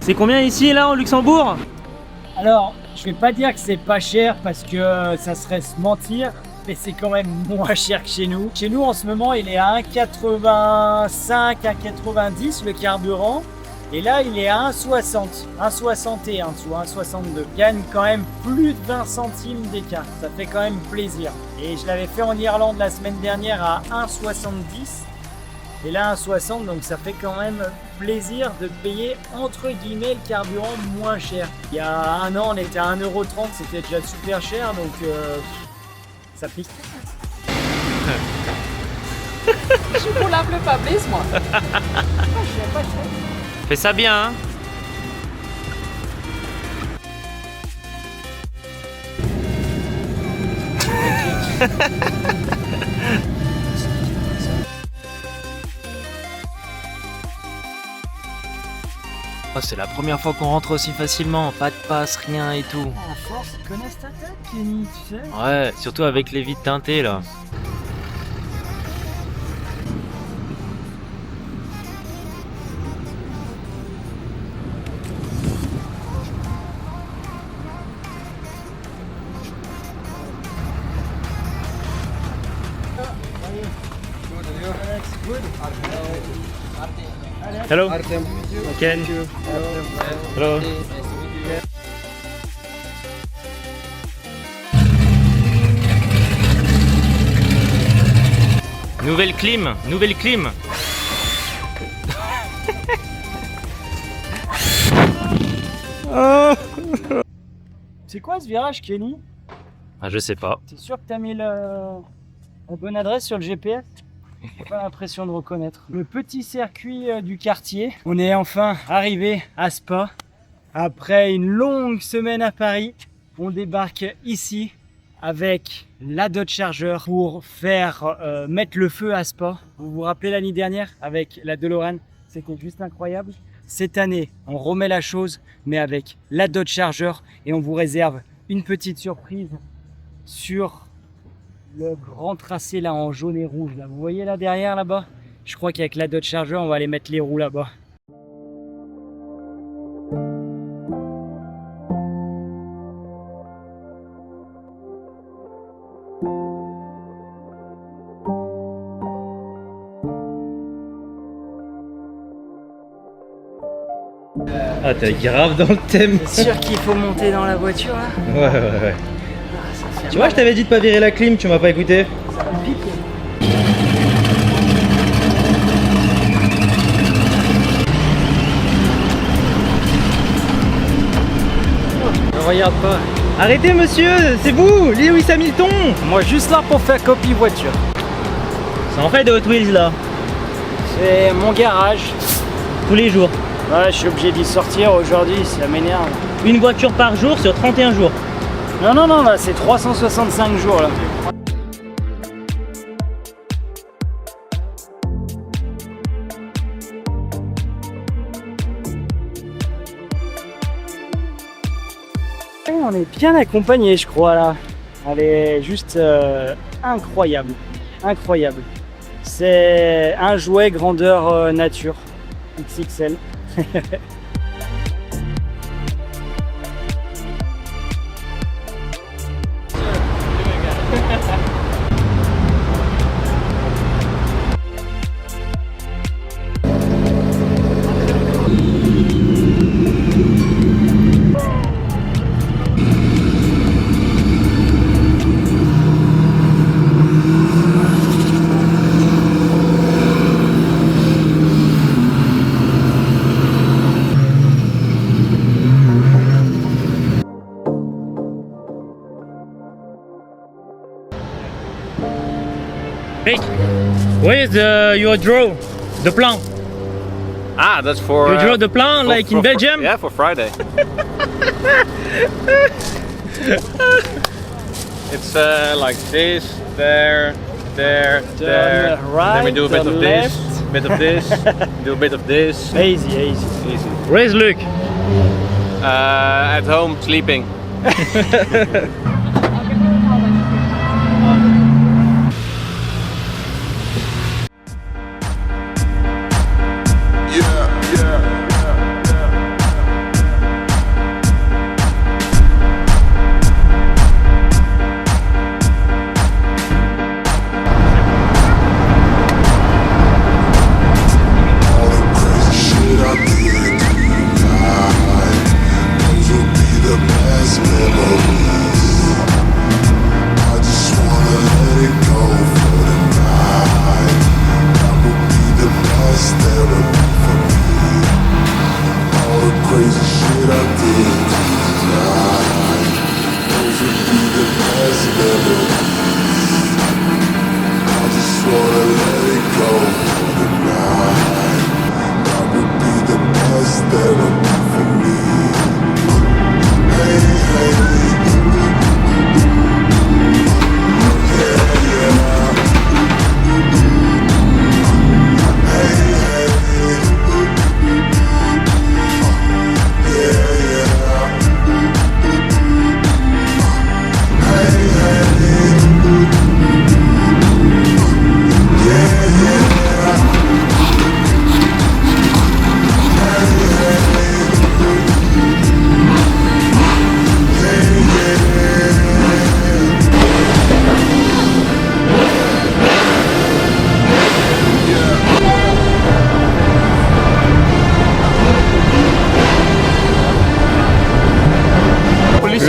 C'est combien ici, là, au Luxembourg? Alors, je vais pas dire que c'est pas cher parce que ça serait se mentir, mais c'est quand même moins cher que chez nous. Chez nous, en ce moment, il est à 1,85, 1,90 le carburant. Et là, il est à 1,60, 1,61 sous 1,62. Gagne quand même plus de 20 centimes d'écart. Ça fait quand même plaisir. Et je l'avais fait en Irlande la semaine dernière à 1,70. Et là, 1,60, donc ça fait quand même plaisir de payer entre guillemets le carburant moins cher. Il y a un an, on était à 1,30 €, c'était déjà super cher, donc ça pique. Je suis pour l'appeler Fabrice, moi. Fais ça bien, hein. Oh, c'est la première fois qu'on rentre aussi facilement, pas de passe, rien et tout. À force, ils connaissent ta tête, Kenny, tu sais. Ouais, surtout avec les vitres teintées là. Hello. Artem. Ken. Hello. Nouvelle clim, nouvelle clim. C'est quoi ce virage, Kenny? Ah, je sais pas. T'es sûr que t'as mis la bonne adresse sur le GPS? J'ai pas l'impression de reconnaître. Le petit circuit du quartier. On est enfin arrivé à Spa. Après une longue semaine à Paris, on débarque ici avec la Dodge Charger pour faire mettre le feu à Spa. Vous vous rappelez l'année dernière avec la DeLorean? C'était juste incroyable. Cette année, on remet la chose, mais avec la Dodge Charger, et on vous réserve une petite surprise sur le grand tracé là en jaune et rouge là. Vous voyez là derrière là-bas? Je crois qu'avec la Dodge Charger, on va aller mettre les roues là-bas. Ah, t'es grave dans le thème. C'est sûr qu'il faut monter dans la voiture là? Ouais. Ah, ça fait Tu vois, je t'avais dit de pas virer la clim, tu m'as pas écouté. ça me pique. Ne regarde pas. Arrêtez monsieur, c'est vous, Lewis Hamilton. Moi juste là pour faire copie voiture. C'est en fait de Hot Wheels là, C'est mon garage. tous les jours. Ouais, je suis obligé d'y sortir aujourd'hui, ça m'énerve. Une voiture par jour sur 31 jours. Non, là c'est 365 jours là. On est bien accompagné, je crois là. Elle est juste incroyable, incroyable. C'est un jouet grandeur nature, XXL. Hey, where is your draw? The plan? Ah, that's for. You draw the plan like in Belgium? Yeah, for Friday. It's like this, there, there. Right, then we do a bit turn of left. this, bit of this, do a bit of this. Easy, easy. Easy. Where's Luke? At home, sleeping.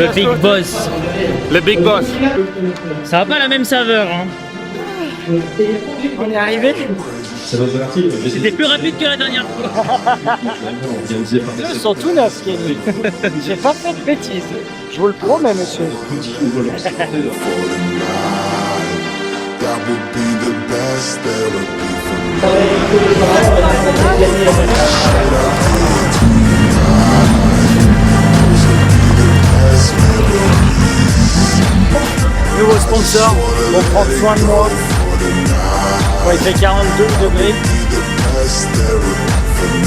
Le Big Boss. Le Big Boss. Ça n'a pas la même saveur. Hein. On est arrivé. C'était plus rapide que la dernière fois. Ils sont tout neufs, Kenny. J'ai pas fait de bêtises. Je vous le promets, monsieur. That would be the best therapy for me. Nouveau sponsor, on prend soin de moi. Bon, il fait 42 degrés. Best therapy for me.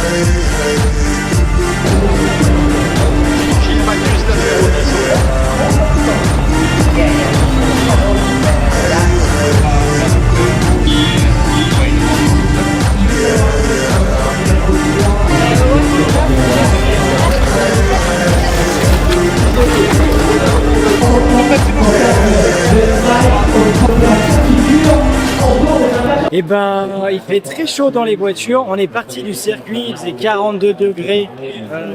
Hey, hey. Et ben, il fait très chaud dans les voitures. On est parti du circuit, il faisait 42 degrés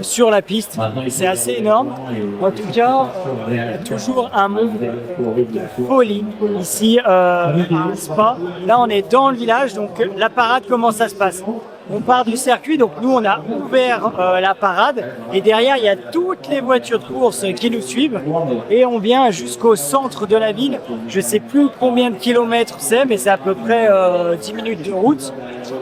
sur la piste. C'est assez énorme. En tout cas, il y a toujours un monde de folie ici à Spa. Là, on est dans le village, donc la parade, comment ça se passe? On part du circuit, donc nous on a ouvert la parade et derrière il y a toutes les voitures de course qui nous suivent et on vient jusqu'au centre de la ville. Je sais plus combien de kilomètres c'est, mais c'est à peu près 10 minutes de route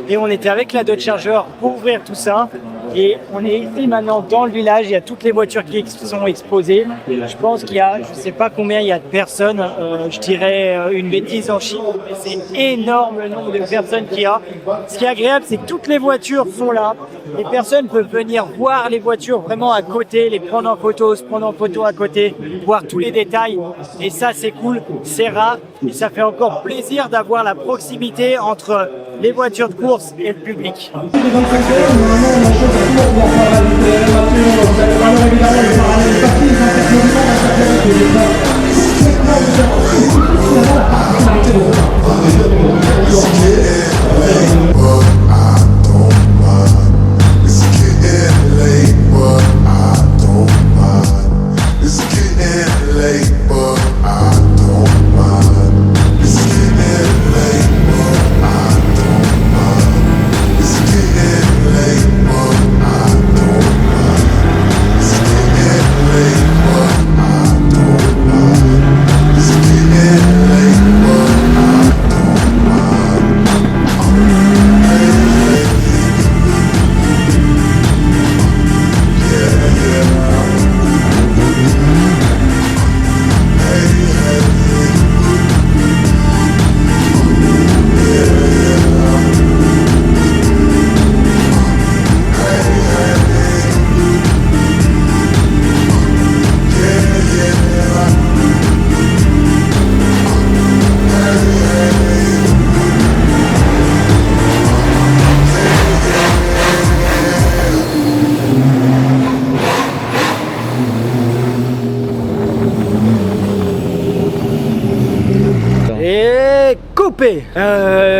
et on était avec la Dodge Charger pour ouvrir tout ça. Et on est ici maintenant dans le village, il y a toutes les voitures qui sont exposées. Je pense qu'il y a, je sais pas combien il y a de personnes, je dirais une bêtise en chiffres, mais c'est énorme le nombre de personnes qu'il y a. Ce qui est agréable, c'est que toutes les voitures sont là. Les personnes peuvent venir voir les voitures vraiment à côté, les prendre en photo, se prendre en photo à côté, voir tous les détails. Et ça, c'est cool, c'est rare. Et ça fait encore plaisir d'avoir la proximité entre les voitures de course et le public.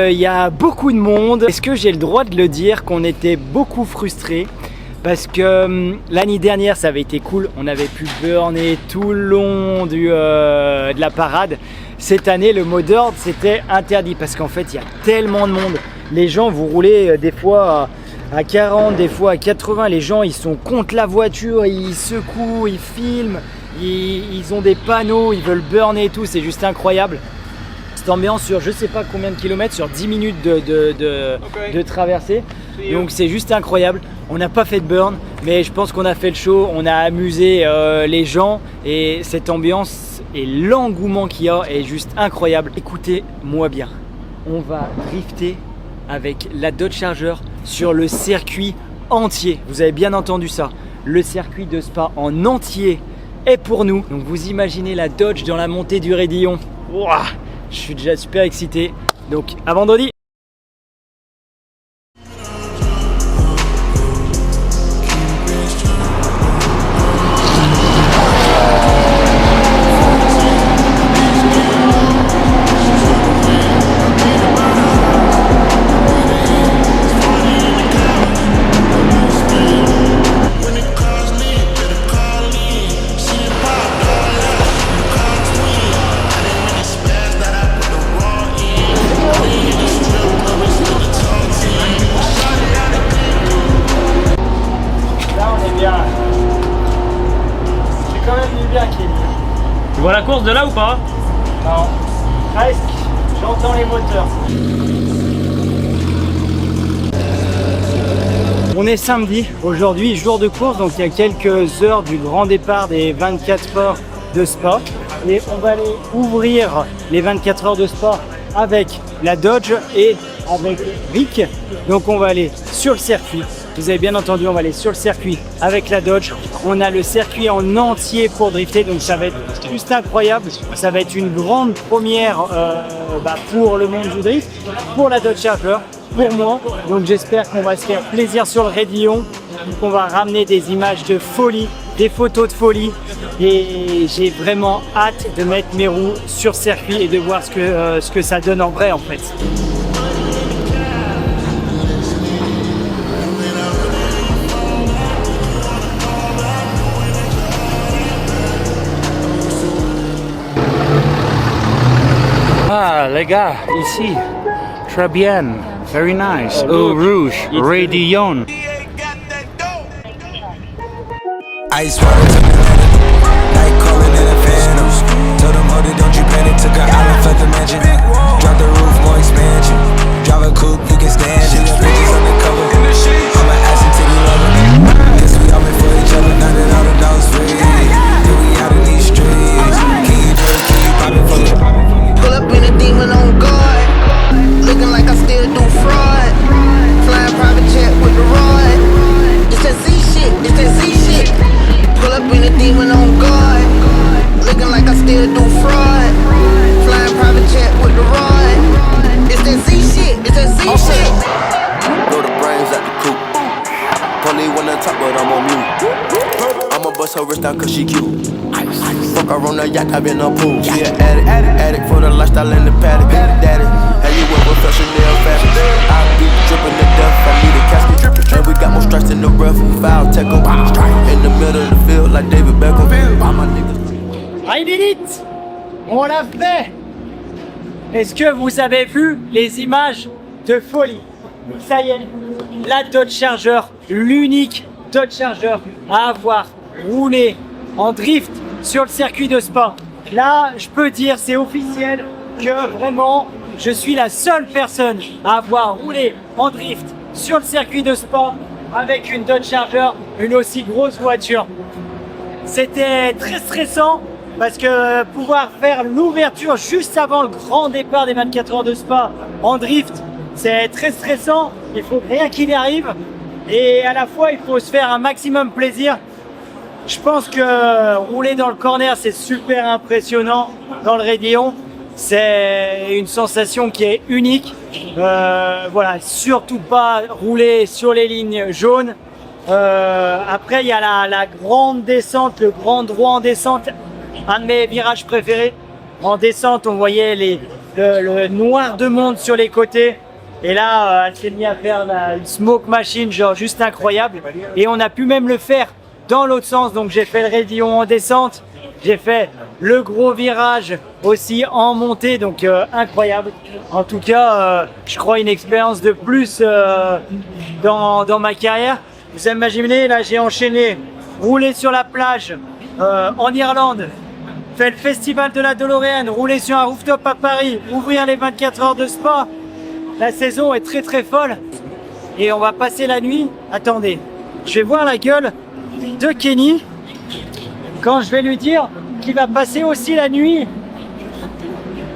Il y a beaucoup de monde. Est-ce que j'ai le droit de le dire qu'on était beaucoup frustrés? Parce que l'année dernière ça avait été cool, on avait pu burner tout le long de la parade. Cette année le mot d'ordre c'était interdit parce qu'en fait il y a tellement de monde. Les gens, vous roulez des fois à 40, des fois à 80, les gens ils sont contre la voiture, ils secouent, ils filment, ils ont des panneaux, ils veulent burner et tout, c'est juste incroyable. Cette ambiance sur je sais pas combien de kilomètres, sur 10 minutes de traversée, donc c'est juste incroyable. On n'a pas fait de burn, mais je pense qu'on a fait le show, on a amusé les gens et cette ambiance et l'engouement qu'il y a est juste incroyable. Écoutez-moi bien, on va drifter avec la Dodge Charger sur le circuit entier. Vous avez bien entendu ça, le circuit de Spa en entier est pour nous. Donc vous imaginez la Dodge dans la montée du Raidillon. Ouah, je suis déjà super excité. Donc à vendredi. vois la course de là ou pas? Non, presque. J'entends les moteurs. On est samedi, aujourd'hui jour de course, donc il y a quelques heures du grand départ des 24 heures de Spa. Et on va aller ouvrir les 24 heures de Spa avec la Dodge et avec Rick. Donc on va aller sur le circuit. Vous avez bien entendu, on va aller sur le circuit avec la Dodge. On a le circuit en entier pour drifter, donc ça va être juste incroyable. Ça va être une grande première pour le monde du drift, pour la Dodge Charger, pour moi. Donc j'espère qu'on va se faire plaisir sur le Raidillon, qu'on va ramener des images de folie, des photos de folie. Et j'ai vraiment hâte de mettre mes roues sur circuit et de voir ce que ça donne en vrai en fait. Ah, les gars, ici. Très bien. Very nice. Eau rouge. Raidillon. Ice water to the night calling in a phantom. Told them, hold it, don't you panic. Took an island, left the mansion. Drop the roof, more expansion. Drive a coupe, you can stand it. Bitches undercover. I'm an ass and titty lover. Guess we all been for each other. Now that all the dogs free. Yeah, we out of these streets. Keep poppin' for me. Pull up in a demon on guard, looking like I still do fraud. Flying private jet with the rod. It's that Z shit, it's that Z shit. Pull up in a demon on guard, looking like I still do fraud. Flying private jet with the rod. It's that Z shit, it's that Z shit. Blow the brains out the coop. Polly wanna talk, but I'm on mute. I'ma bust her wrist down cause she cute. Fuck her on the yacht, I've been on pool. She an addict for the lifestyle in the paddock. Daddy, how you went with Chanel fashion? I be dripping to death, I need a casket. And we got more strikes in the rough, foul tech em. In the middle of the field like David Beckham. All my niggas. I did it! On l'a fait! Est-ce que vous avez vu les images de folie? Ça y est, la Dodge Charger, l'unique Dodge Charger à avoir roulé en drift sur le circuit de Spa. Là, je peux dire, c'est officiel que vraiment, je suis la seule personne à avoir roulé en drift sur le circuit de Spa avec une Dodge Charger, une aussi grosse voiture. C'était très stressant parce que pouvoir faire l'ouverture juste avant le grand départ des 24 heures de Spa en drift, c'est très stressant. Il faut rien qu'il arrive et à la fois, il faut se faire un maximum plaisir. Je pense que rouler dans le corner, c'est super impressionnant dans le Raidillon. C'est une sensation qui est unique. Voilà, surtout pas rouler sur les lignes jaunes. Après, il y a la grande descente, le grand droit en descente. Un de mes virages préférés. En descente, on voyait le noir de monde sur les côtés. Et là, elle s'est mise à faire une smoke machine, genre juste incroyable. Et on a pu même le faire dans l'autre sens, donc j'ai fait le Raidillon en descente, j'ai fait le gros virage aussi en montée, donc incroyable. En tout cas, je crois une expérience de plus dans ma carrière. Vous imaginez, là j'ai enchaîné, rouler sur la plage en Irlande, fait le festival de la DeLorean, rouler sur un rooftop à Paris, ouvrir les 24 heures de Spa. La saison est très très folle et on va passer la nuit. Attendez, je vais voir la gueule de Kenny quand je vais lui dire qu'il va passer aussi la nuit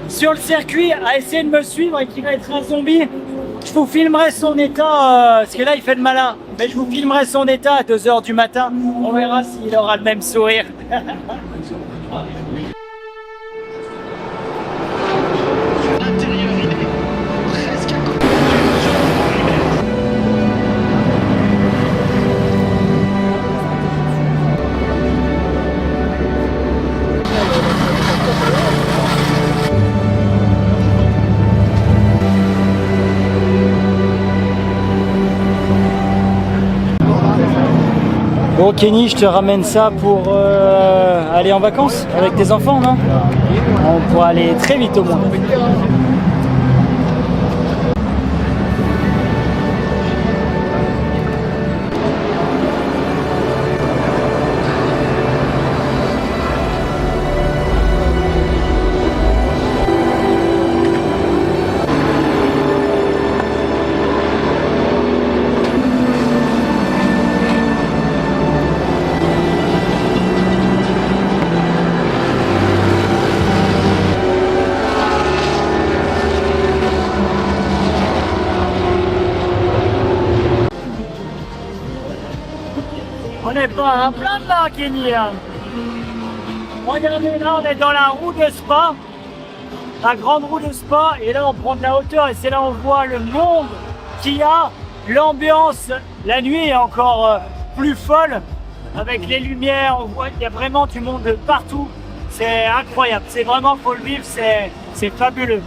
sur le circuit à essayer de me suivre et qu'il va être un zombie. Je vous filmerai son état, parce que là il fait le malin, mais je vous filmerai son état à 2 h du matin. On verra s'il aura le même sourire. Bon Kenny, je te ramène ça pour aller en vacances avec tes enfants, non? On pourra aller très vite au moins. n'est pas un plein de là, Kenny. Hein. Regardez, là, on est dans la roue de Spa. La grande roue de Spa. Et là, on prend de la hauteur. Et c'est là on voit le monde qu'il y a. L'ambiance, la nuit est encore plus folle. Avec les lumières, on voit qu'il y a vraiment du monde partout. C'est incroyable. C'est vraiment, faut le vivre. C'est fabuleux.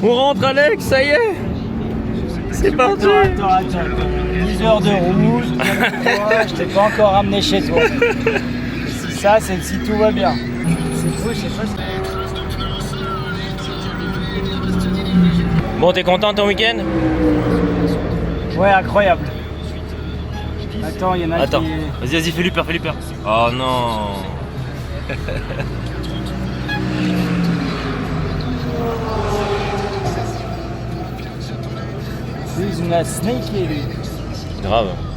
On rentre Alex, ça y est. C'est parti. Attends. 10 heures de route, je t'ai pas encore ramené chez toi. Si ça, c'est si tout va bien. C'est fou, je sais pas si... Bon, t'es content de ton week-end? Ouais, incroyable. Attends, il y en a Attends, qui... vas-y, fais-lui peur. Oh non. He's not sneaky. Grave.